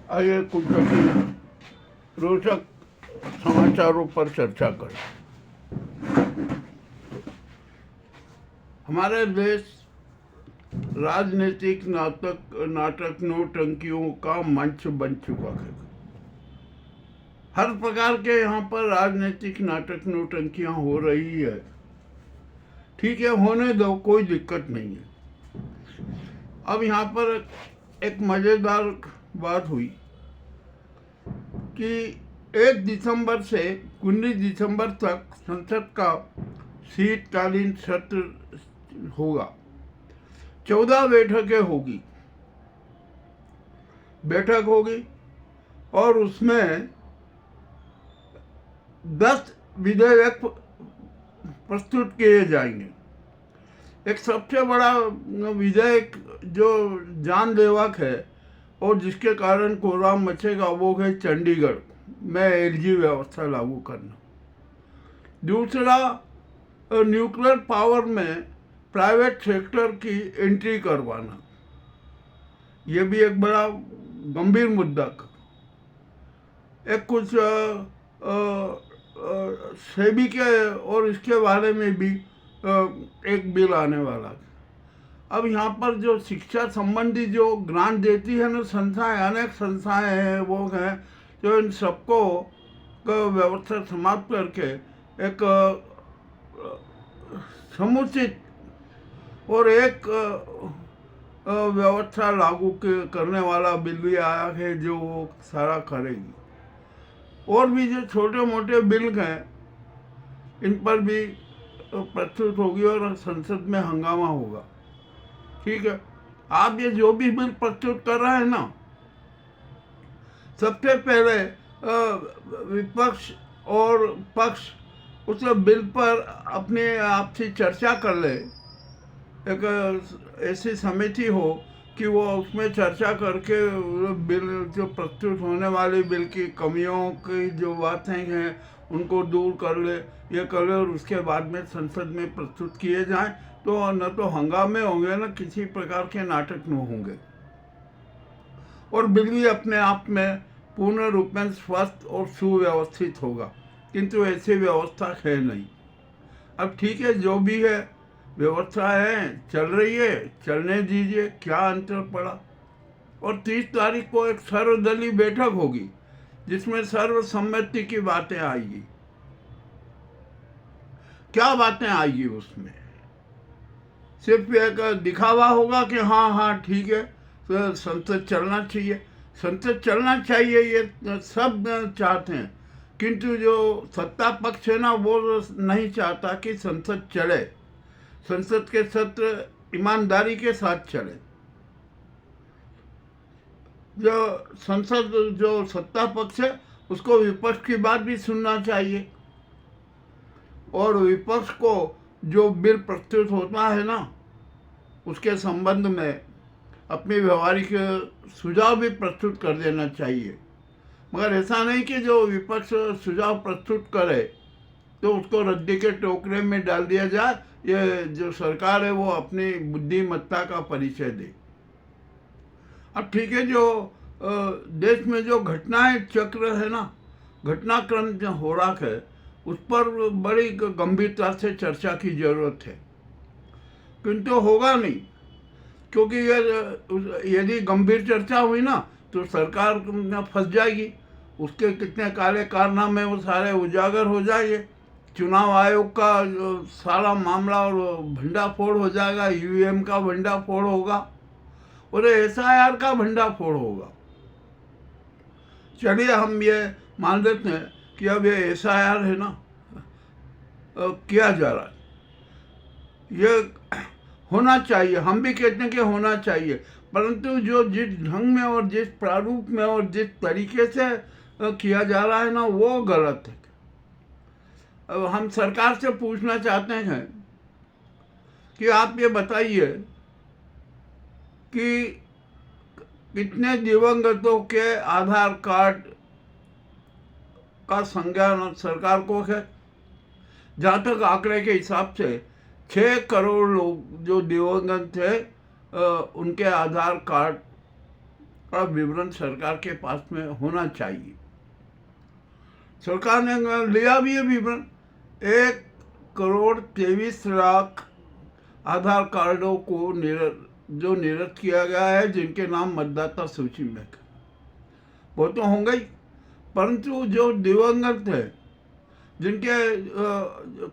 आइए कुछ अभी रोचक समाचारों पर चर्चा करें। हमारे देश राजनीतिक नाटक नौटंकियों का मंच बन चुका है। हर प्रकार के यहाँ पर राजनीतिक नाटक नौटंकियाँ हो रही है। ठीक है, होने दो, कोई दिक्कत नहीं है। अब यहाँ पर एक मज़ेदार बात हुई कि 1 दिसंबर से 19 दिसंबर तक संसद का शीतकालीन सत्र होगा। 14 बैठक होगी और उसमें 10 विधेयक प्रस्तुत किए जाएंगे। एक सबसे बड़ा विधेयक जो जानलेवा है और जिसके कारण कोहराम मचेगा वो है चंडीगढ़ में एलजी व्यवस्था लागू करना। दूसरा, न्यूक्लियर पावर में प्राइवेट सेक्टर की एंट्री करवाना। ये भी एक बड़ा गंभीर मुद्दा है। एक कुछ सेबी के और इसके बारे में भी एक बिल आने वाला है। अब यहाँ पर जो शिक्षा संबंधी जो ग्रांट देती है ना संस्थाएं, अनेक संस्थाएं हैं, वो हैं जो इन सबको व्यवस्था समाप्त करके एक समुचित और एक व्यवस्था लागू करने वाला बिल भी आया है जो वो सारा करेगी। और भी जो छोटे मोटे बिल हैं इन पर भी प्रस्तुत होगी और संसद में हंगामा होगा। ठीक है, आप ये जो भी बिल प्रस्तुत कर रहे हैं ना, सबसे पहले विपक्ष और पक्ष उस बिल पर अपने आपसी चर्चा कर ले। एक ऐसी समिति हो कि वो उसमें चर्चा करके बिल जो प्रस्तुत होने वाले बिल की कमियों की जो बातें हैं उनको दूर कर ले, ये कर ले और उसके बाद में संसद में प्रस्तुत किए जाएं। तो न तो हंगामे होंगे न किसी प्रकार के नाटक न होंगे और बिल भी अपने आप में पूर्ण रूप में स्वस्थ और सुव्यवस्थित होगा। किंतु ऐसी व्यवस्था है नहीं। अब ठीक है, जो भी है व्यवस्था है, चल रही है, चलने दीजिए, क्या अंतर पड़ा। और 30 तारीख को एक सर्वदलीय बैठक होगी जिसमें सर्वसम्मति की बातें आएगी। क्या बातें आएगी उसमें? सिर्फ एक दिखावा होगा कि हाँ हाँ ठीक है, तो संसद चलना चाहिए। संसद चलना चाहिए ये सब चाहते हैं, किंतु जो सत्ता पक्ष है ना वो नहीं चाहता कि संसद चले। संसद के सत्र ईमानदारी के साथ चले। जो संसद जो सत्ता पक्ष है उसको विपक्ष की बात भी सुनना चाहिए और विपक्ष को जो बिल प्रस्तुत होता है ना उसके संबंध में अपने व्यवहारिक सुझाव भी प्रस्तुत कर देना चाहिए। मगर ऐसा नहीं कि जो विपक्ष सुझाव प्रस्तुत करे तो उसको रद्दी के टोकरे में डाल दिया जाए। ये जो सरकार है वो अपनी बुद्धिमत्ता का परिचय दे। अब ठीक है, जो देश में जो घटनाएं चक्र है ना, घटनाक्रम जो हो रहा है उस पर बड़ी गंभीरता से चर्चा की जरूरत है, किंतु होगा नहीं। क्योंकि यदि गंभीर चर्चा हुई ना तो सरकार फंस जाएगी। उसके कितने काले कारनामे वो सारे उजागर हो जाएंगे। चुनाव आयोग का सारा मामला और भंडाफोड़ हो जाएगा, ईवीएम का भंडाफोड़ होगा और एसआईआर का भंडाफोड़ होगा। चलिए हम ये मान लेते हैं कि अब ये एसआईआर है ना किया जा रहा है, ये होना चाहिए। हम भी कहते हैं कि होना चाहिए, परंतु जो जिस ढंग में और जिस प्रारूप में और जिस तरीके से किया जा रहा है ना वो गलत है। अब हम सरकार से पूछना चाहते हैं कि आप ये बताइए कि कितने दिवंगतों के आधार कार्ड का संज्ञान सरकार को है। जहाँ तक आंकड़े के हिसाब से 6 करोड़ लोग जो दिवंगत थे उनके आधार कार्ड का विवरण सरकार के पास में होना चाहिए। सरकार ने लिया भी है विवरण। 1,23,00,000 आधार कार्डों को जो निरस्त किया गया है, जिनके नाम मतदाता सूची में है। वो तो होंगे ही, परंतु जो दिवंगत है, जिनके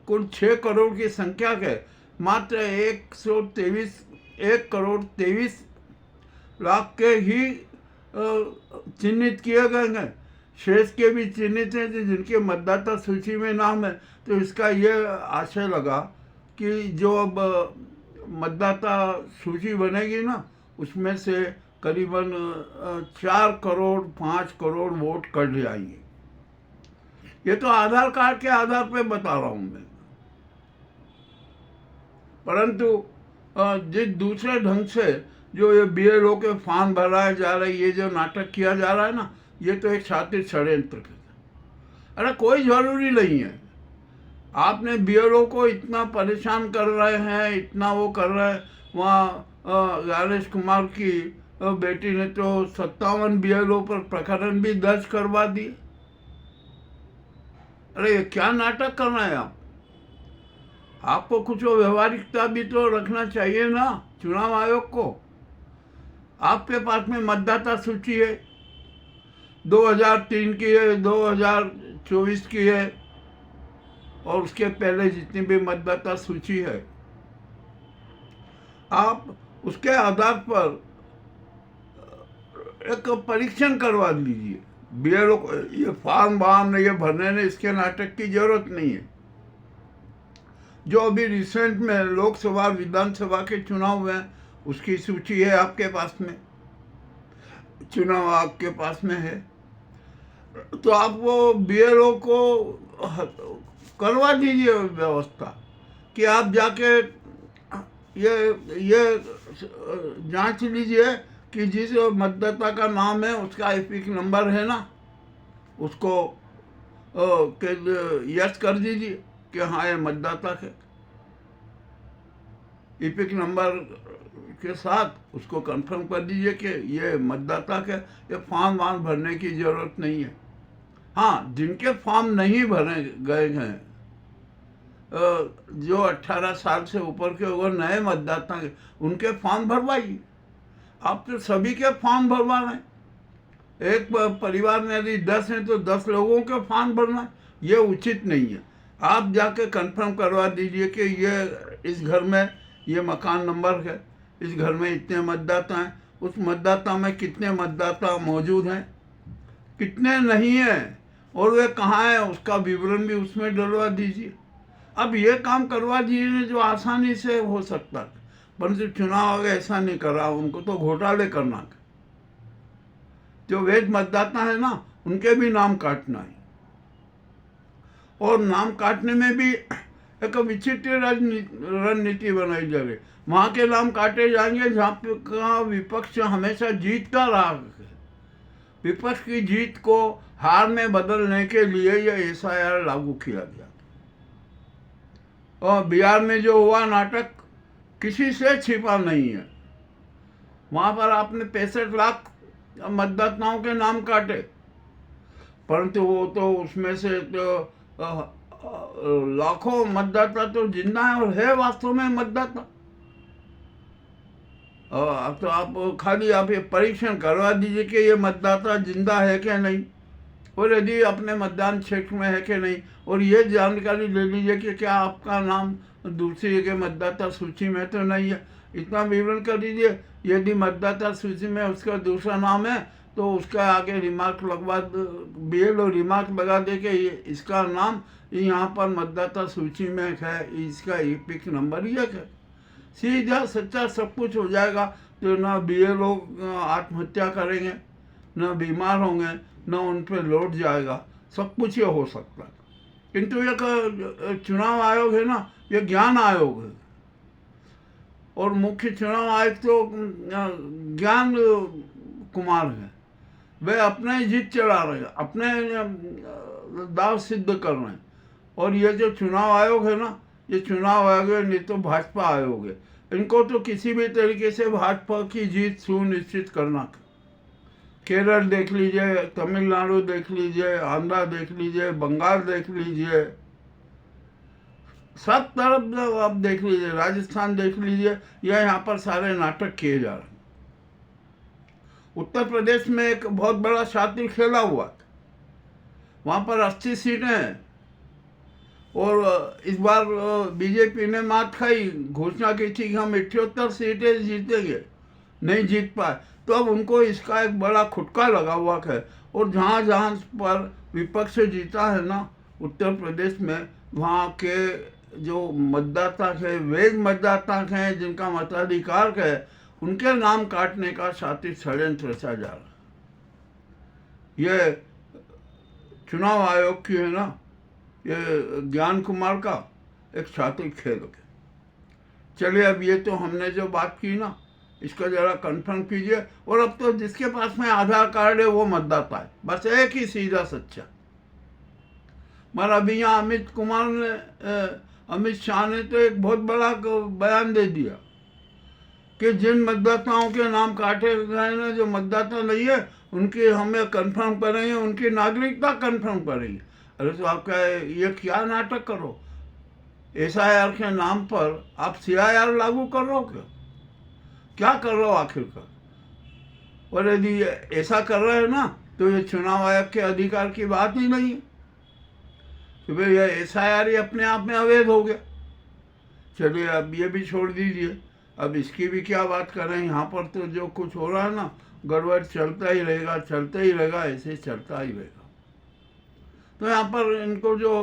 कुल 6 करोड़ की संख्या के मात्र 1,23,00,000 के ही चिन्हित किए गए हैं। शेष के भी चिन्हित हैं जिनके मतदाता सूची में नाम है। तो इसका ये आशय लगा कि जो अब मतदाता सूची बनेगी ना, उसमें से करीबन 4 करोड़ 5 करोड़ वोट कट जाएंगे। ये तो आधार कार्ड के आधार पे बता रहा हूँ मैं। परंतु जिस दूसरे ढंग से जो ये BLO के फॉर्म भराए जा रहे, ये जो नाटक किया जा रहा है ना, ये तो एक शातिर षड्यंत्र है। अरे कोई ज़रूरी नहीं है। आपने BLO को इतना परेशान कर रहे हैं, इतना वो कर रहे हैं। वहाँ ज्ञानेश कुमार की बेटी ने तो 57 BLO पर प्रकरण भी दर्ज करवा दिए। अरे क्या नाटक करना है आप? आपको कुछ व्यवहारिकता भी तो रखना चाहिए ना चुनाव आयोग को। आपके पास में मतदाता सूची है, 2003 की है, 2024 की है, और उसके पहले जितनी भी मतदाता सूची है, आप उसके आधार पर एक परीक्षण करवा लीजिए। BLO को ये फॉर्म वार्म ये भरने ने इसके नाटक की जरूरत नहीं है। जो अभी रिसेंट में लोकसभा विधानसभा के चुनाव हुए हैं, उसकी सूची है आपके पास में, चुनाव आपके पास में है। तो आप वो BLO को करवा दीजिए व्यवस्था कि आप जाके ये जांच लीजिए कि जिस मतदाता का नाम है उसका एपिक नंबर है ना, उसको यस कर दीजिए कि हाँ ये मतदाता है। एपिक नंबर के साथ उसको कंफर्म कर दीजिए कि ये मतदाता है। ये फॉर्म वार्म भरने की ज़रूरत नहीं है। हाँ, जिनके फॉर्म नहीं भरे गए हैं, जो 18 साल से ऊपर के और नए मतदाता हैं, उनके फॉर्म भरवाइए। आप तो सभी के फॉर्म भरवा रहे हैं। एक परिवार में यदि 10 हैं तो 10 लोगों के फॉर्म भरना, ये उचित नहीं है। आप जाके कंफर्म करवा दीजिए कि ये इस घर में ये मकान नंबर है, इस घर में इतने मतदाता हैं, उस मतदाता में कितने मतदाता मौजूद हैं, कितने नहीं हैं, और वे कहाँ हैं, उसका विवरण भी उसमें डलवा दीजिए। अब ये काम करवा दीजिए जो आसानी से हो सकता है, परंतु चुनाव अगर ऐसा नहीं कर रहा, उनको तो घोटाले करना है। जो वैध मतदाता है ना, उनके भी नाम काटना है, और नाम काटने में भी एक विचित्र रणनीति बनाई जा रही। वहाँ के नाम काटे जाएंगे जहाँ का विपक्ष हमेशा जीतता रहा है। विपक्ष की जीत को हार में बदलने के लिए यह SIR लागू किया गया। और बिहार में जो हुआ नाटक किसी से छिपा नहीं है। वहाँ पर आपने 65 लाख मतदाताओं के नाम काटे, परंतु वो तो उसमें से तो लाखों मतदाता तो जिंदा है और है वास्तव में मतदाता। तो आप खाली आप ये परीक्षण करवा दीजिए कि ये मतदाता जिंदा है कि नहीं, और यदि अपने मतदान क्षेत्र में है कि नहीं, और ये जानकारी ले लीजिए कि क्या आपका नाम दूसरी जगह मतदाता सूची में तो नहीं है। इतना विवरण कर दीजिए। यदि मतदाता सूची में उसका दूसरा नाम है तो उसका आगे रिमार्क लगवा, BLO रिमार्क लगा दे कि इसका नाम यहाँ पर मतदाता सूची में है, इसका एपिक नंबर ये है। सीधा सच्चा सब कुछ हो जाएगा। तो ना BLO आत्महत्या करेंगे, ना बीमार होंगे, ना उन पर लौट जाएगा, सब कुछ ये हो सकता है। किंतु ये चुनाव आयोग है ना, ये ज्ञान आयोग है, और मुख्य चुनाव आयुक्त तो ज्ञान कुमार है। वे अपने जीत चला रहे हैं, अपने दाव सिद्ध कर रहे हैं। और ये जो चुनाव आयोग है ना, ये चुनाव आयोग है, नहीं तो भाजपा आयोग है। इनको तो किसी भी तरीके से भाजपा की जीत सुनिश्चित करना है। केरल देख लीजिए, तमिलनाडु देख लीजिए, आंध्रा देख लीजिए, बंगाल देख लीजिए, सब तरफ आप देख लीजिए, राजस्थान देख लीजिए, यह यहाँ पर सारे नाटक किए जा रहे हैं। उत्तर प्रदेश में एक बहुत बड़ा शातिर खेला हुआ था, वहाँ पर 80 सीटें हैं और इस बार बीजेपी ने मात खाई, घोषणा की थी कि हम 78 सीटें जीतेंगे, नहीं जीत पाए। तो अब उनको इसका एक बड़ा खुटका लगा हुआ है और जहाँ जहाँ पर विपक्ष जीता है ना उत्तर प्रदेश में, वहाँ के जो मतदाता है, वैध मतदाता हैं जिनका मताधिकार है, उनके नाम काटने का शातिर षड्यंत्र रचा जा रहा है। ये चुनाव आयोग की है ना, ये ज्ञान कुमार का एक शातिर खेल है। चलिए, अब ये तो हमने जो बात की ना, इसका जरा कंफर्म कीजिए। और अब तो जिसके पास में आधार कार्ड है वो मतदाता है, बस एक ही सीधा सच्चा। मगर अभी यहाँ अमित शाह ने तो एक बहुत बड़ा बयान दे दिया कि जिन मतदाताओं के नाम काटे गए ना, जो मतदाता नहीं है, उनकी हमें कंफर्म करेंगे, उनकी नागरिकता कंफर्म करेंगे। अरे तो आप ये क्या नाटक करो, SIR के नाम पर आप CIR लागू कर रहे हो क्या कर रहे हो आखिरकार? और यदि ऐसा कर रहे हो ना, तो ये चुनाव आयोग के अधिकार की बात ही नहीं है, तो भाई ये SIR ही अपने आप में अवैध हो गया। चलिए, अब ये भी छोड़ दीजिए, अब इसकी भी क्या बात करें। यहाँ पर तो जो कुछ हो रहा है ना, गड़बड़ चलता ही रहेगा, चलता ही रहेगा, ऐसे चलता ही रहेगा। तो यहाँ पर इनको जो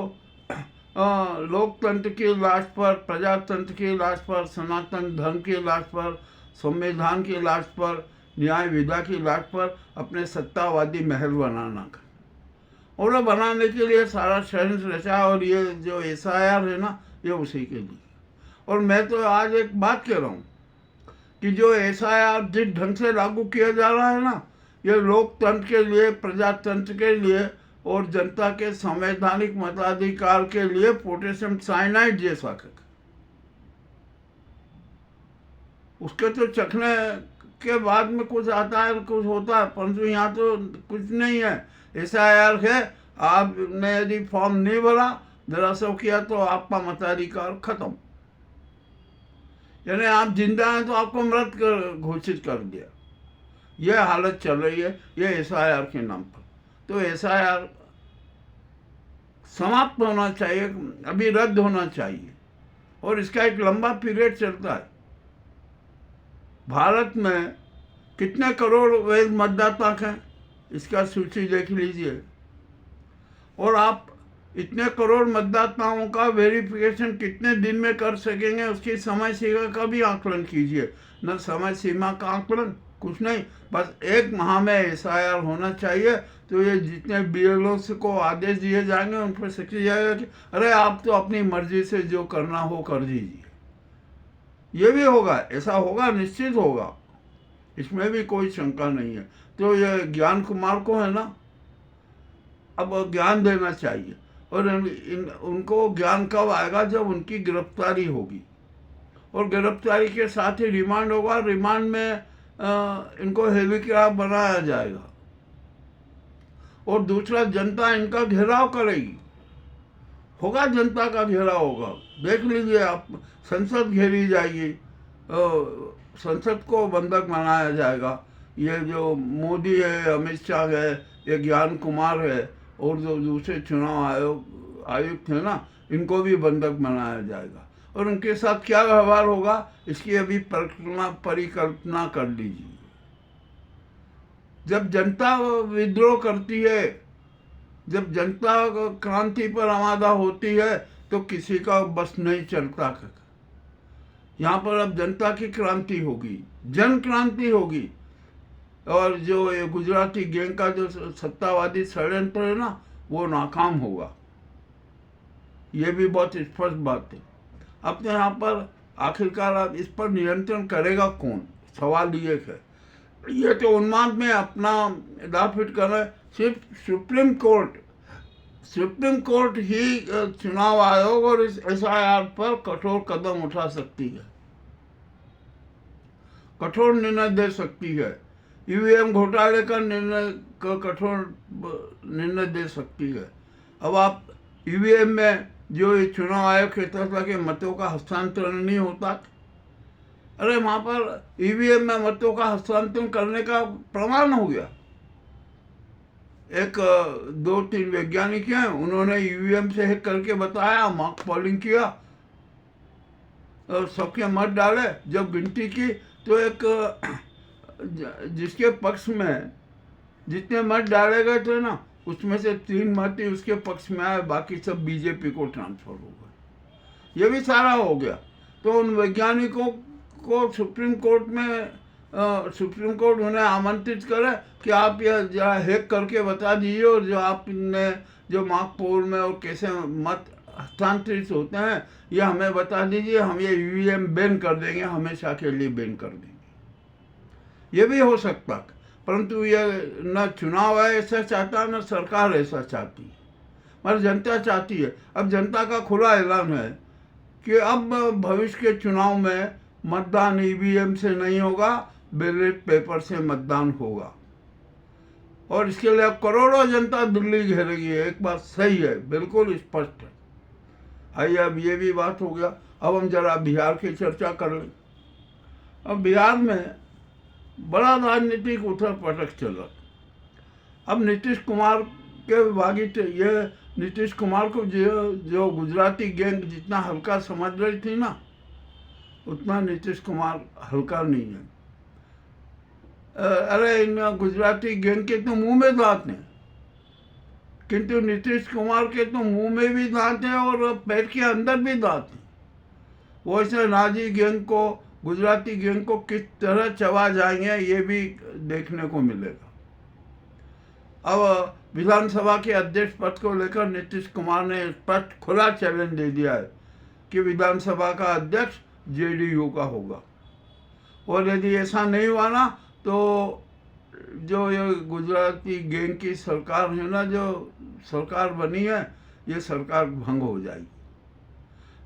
लोकतंत्र की लाश पर, प्रजातंत्र की लाश पर, सनातन धर्म की लाश पर, संविधान की लाश पर, न्याय विधा की लाश पर अपने सत्तावादी महल बनाना का, और वो बनाने के लिए सारा षड्यंत्र रचा। और ये जो SIR है ना, ये उसी के लिए। और मैं तो आज एक बात कह रहा हूँ कि जो SIR जिस ढंग से लागू किया जा रहा है ना, ये लोकतंत्र के लिए, प्रजातंत्र के लिए और जनता के संवैधानिक मताधिकार के लिए पोटेशियम साइनाइड जैसा है। उसके तो चखने के बाद में कुछ आता है, कुछ होता है, परंतु यहाँ तो कुछ नहीं है। SIR है, आपने यदि फॉर्म नहीं भरा, जरा सा किया, तो आपका मताधिकार खत्म, यानी आप जिंदा हैं तो आपको मृत घोषित कर दिया। यह हालत चल रही है ये SIR के नाम पर। तो SIR समाप्त होना चाहिए, अभी रद्द होना चाहिए, और इसका एक लंबा पीरियड चलता है। भारत में कितने करोड़ वैध मतदाता हैं, इसका सूची देख लीजिए, और आप इतने करोड़ मतदाताओं का वेरिफिकेशन कितने दिन में कर सकेंगे, उसकी समय सीमा का भी आकलन कीजिए। न समय सीमा का आकलन, कुछ नहीं, बस 1 माह में SIR होना चाहिए। तो ये जितने BLOs को आदेश दिए जाएंगे, उन पर शिक्षा जाएगा कि अरे आप तो अपनी मर्जी से जो करना हो कर दीजिए। ये भी होगा, ऐसा होगा, निश्चित होगा, इसमें भी कोई शंका नहीं है। तो ये ज्ञान कुमार को है ना, अब ज्ञान देना चाहिए। और उनको ज्ञान कब आएगा? जब उनकी गिरफ्तारी होगी, और गिरफ्तारी के साथ ही रिमांड होगा। रिमांड में इनको हेलीकॉप्टर बनाया जाएगा, और दूसरा जनता इनका घेराव करेगी, होगा, जनता का घेराव होगा। देख लीजिए आप, संसद घेरी जाएगी, संसद को बंधक बनाया जाएगा। ये जो मोदी है, अमित शाह है, ये ज्ञान कुमार है, और जो दूसरे चुनाव आयुक्त है ना, इनको भी बंधक बनाया जाएगा। और उनके साथ क्या व्यवहार होगा, इसकी अभी परिकल्पना कर लीजिए। जब जनता विद्रोह करती है, जब जनता क्रांति पर आमादा होती है, तो किसी का बस नहीं चलता। यहाँ पर अब जनता की क्रांति होगी, जन क्रांति होगी। और जो ये गुजराती गैंग का जो सत्तावादी षड्यंत्र है ना, वो नाकाम होगा। ये भी बहुत स्पष्ट बात है। अब तो यहाँ पर आखिरकार अब इस पर नियंत्रण करेगा कौन, सवाल ये है। ये तो उन्माद में अपना दाफिट कर रहा है। सिर्फ सुप्रीम कोर्ट ही चुनाव आयोग और इस SIR पर कठोर कदम उठा सकती है, कठोर निर्णय दे सकती है। ईवीएम घोटाले का निर्णय का कठोर निर्णय दे सकती है। अब आप ईवीएम में जो ये चुनाव आयोग कहता था कि मतों का हस्तांतरण नहीं होता, अरे वहाँ पर ईवीएम में मतों का हस्तांतरण करने का प्रमाण हो गया। एक 2-3 वैज्ञानिक हैं, उन्होंने ईवीएम से हैक करके बताया, मॉक पोलिंग किया और सबके मत डाले। जब गिनती की तो एक जिसके पक्ष में जितने मत डाले गए थे ना, उसमें से 3 मत ही उसके पक्ष में आए, बाकी सब बीजेपी को ट्रांसफर हो गए। ये भी सारा हो गया। तो उन वैज्ञानिकों को सुप्रीम कोर्ट उन्हें आमंत्रित करे कि आप यह जरा हैक करके बता दीजिए, और जो आपने जो मॉक पोल में और कैसे मत हस्तांतरित होते हैं ये हमें बता दीजिए, हम ये ईवीएम बैन कर देंगे, हमेशा के लिए बैन कर देंगे। ये भी हो सकता, परंतु ये न चुनाव है ऐसा चाहता, न सरकार ऐसा चाहती है, मगर जनता चाहती है। अब जनता का खुला ऐलान है कि अब भविष्य के चुनाव में मतदान ईवीएम से नहीं होगा, बैलेट पेपर से मतदान होगा। और इसके लिए अब करोड़ों जनता दिल्ली घेरेगी। एक बात सही है, बिल्कुल स्पष्ट है। आइए, अब ये भी बात हो गया। अब हम जरा बिहार की चर्चा कर लें। अब बिहार में बड़ा राजनीतिक उथल पटक चला। अब नीतीश कुमार के ये नीतीश कुमार को जो गुजराती गैंग जितना हल्का समझ रही थी ना, उतना नीतीश कुमार हल्का नहीं है। अरे इन गुजराती गैंग के तो मुंह में दांत हैं, किंतु नीतीश कुमार के तो मुंह में भी दांत हैं और पैर के अंदर भी दांत हैं। वो ऐसे नाजी गैंग को, गुजराती गैंग को किस तरह चबा जाएंगे ये भी देखने को मिलेगा। अब विधानसभा के अध्यक्ष पद को लेकर नीतीश कुमार ने स्पष्ट खुला चैलेंज दे दिया है कि विधानसभा का अध्यक्ष जेडीयू का होगा, और यदि ऐसा नहीं हुआ ना तो जो ये गुजराती गैंग की सरकार है ना, जो सरकार बनी है, ये सरकार भंग हो जाएगी।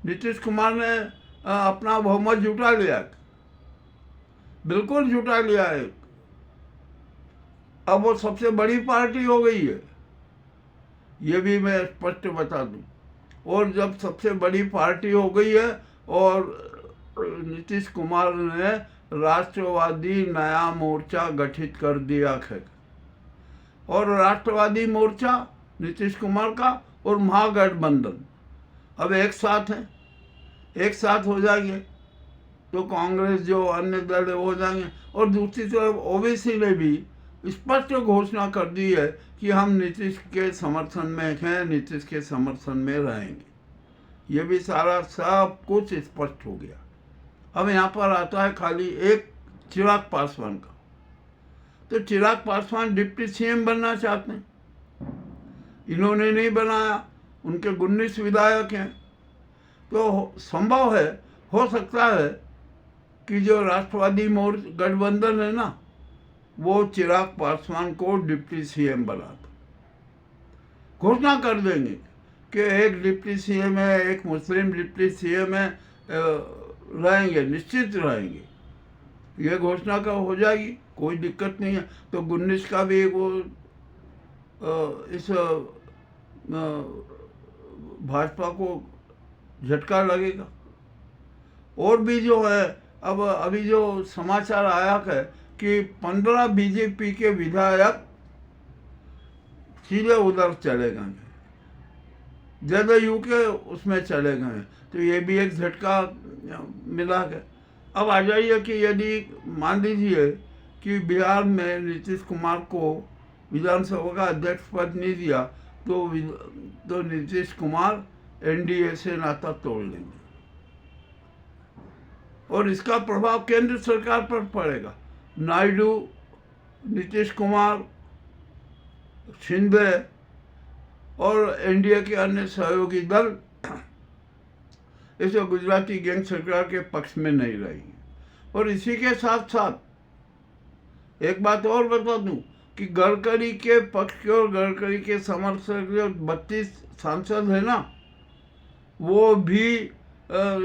नीतीश कुमार ने अपना बहुमत जुटा लिया, बिल्कुल जुटा लिया है। अब वो सबसे बड़ी पार्टी हो गई है, ये भी मैं स्पष्ट बता दूं। और जब सबसे बड़ी पार्टी हो गई है और नीतीश कुमार ने राष्ट्रवादी नया मोर्चा गठित कर दिया है, और राष्ट्रवादी मोर्चा नीतीश कुमार का और महागठबंधन अब एक साथ हैं, एक साथ हो जाएंगे तो कांग्रेस जो अन्य दल है वो हो जाएंगे। और दूसरी तरफ ओबीसी ने भी स्पष्ट घोषणा कर दी है कि हम नीतीश के समर्थन में हैं, नीतीश के समर्थन में रहेंगे। ये भी सारा सब कुछ स्पष्ट हो गया। अब यहाँ पर आता है खाली एक चिराग पासवान का। तो चिराग पासवान डिप्टी सीएम बनना चाहते हैं, इन्होंने नहीं बनाया, उनके 19 विधायक हैं। तो संभव है, हो सकता है कि जो राष्ट्रवादी गठबंधन है ना, वो चिराग पासवान को डिप्टी सीएम बना दो, घोषणा कर देंगे कि एक डिप्टी सीएम है, एक मुस्लिम डिप्टी सीएम है, रहेंगे, निश्चित रहेंगे। ये घोषणा का हो जाएगी, कोई दिक्कत नहीं है। तो 19 का भी वो इस भाजपा को झटका लगेगा। और भी जो है, अब अभी जो समाचार आया है कि 15 बीजेपी के विधायक सीधे उधर चले गए, जदयू के उसमें चले गए। तो ये भी एक झटका मिला है। अब आ जाइए कि यदि मान लीजिए कि बिहार में नीतीश कुमार को विधानसभा का अध्यक्ष पद नहीं दिया तो नीतीश कुमार एनडीए से नाता तोड़ लेंगे, और इसका प्रभाव केंद्र सरकार पर पड़ेगा। नायडू, नीतीश कुमार, शिंदे और एनडीए के अन्य सहयोगी दल इसे गुजराती गैंग सरकार के पक्ष में नहीं रहेंगे। और इसी के साथ साथ एक बात और बता दूं कि गडकरी के पक्ष के और गडकरी के समर्थक जो 32 सांसद है ना, वो भी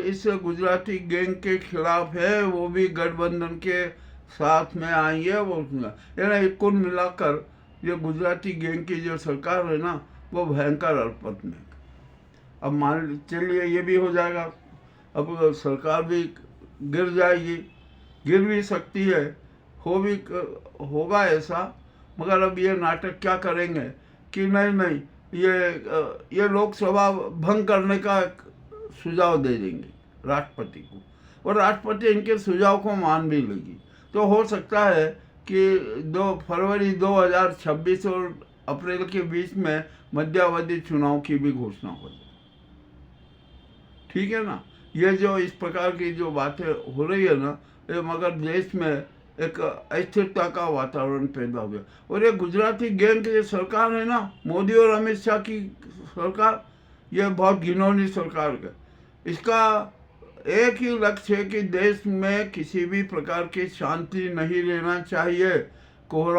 इस गुजराती गैंग के खिलाफ है, वो भी गठबंधन के साथ में आएंगे वो यानी कुल मिलाकर ये गुजराती गैंग की जो सरकार है ना वो भयंकर अल्पत में। अब मान चलिए ये भी हो जाएगा, अब सरकार भी गिर जाएगी, गिर भी सकती है, होगा ऐसा। मगर अब ये नाटक क्या करेंगे कि नहीं ये लोकसभा भंग करने का सुझाव दे देंगे राष्ट्रपति को, और राष्ट्रपति इनके सुझाव को मान भी लेगी। तो हो सकता है कि 2 फरवरी 2026 और अप्रैल के बीच में मध्यावधि चुनाव की भी घोषणा हो जाए। ठीक है ना, ये जो इस प्रकार की जो बातें हो रही है ना, ये मगर देश में एक अस्थिरता का वातावरण पैदा हुआ। और ये गुजराती गैंग की सरकार है ना, मोदी और अमित शाह की सरकार, ये बहुत घिनौनी सरकार है। इसका एक ही लक्ष्य है कि देश में किसी भी प्रकार की शांति नहीं रहना चाहिए। कोहरा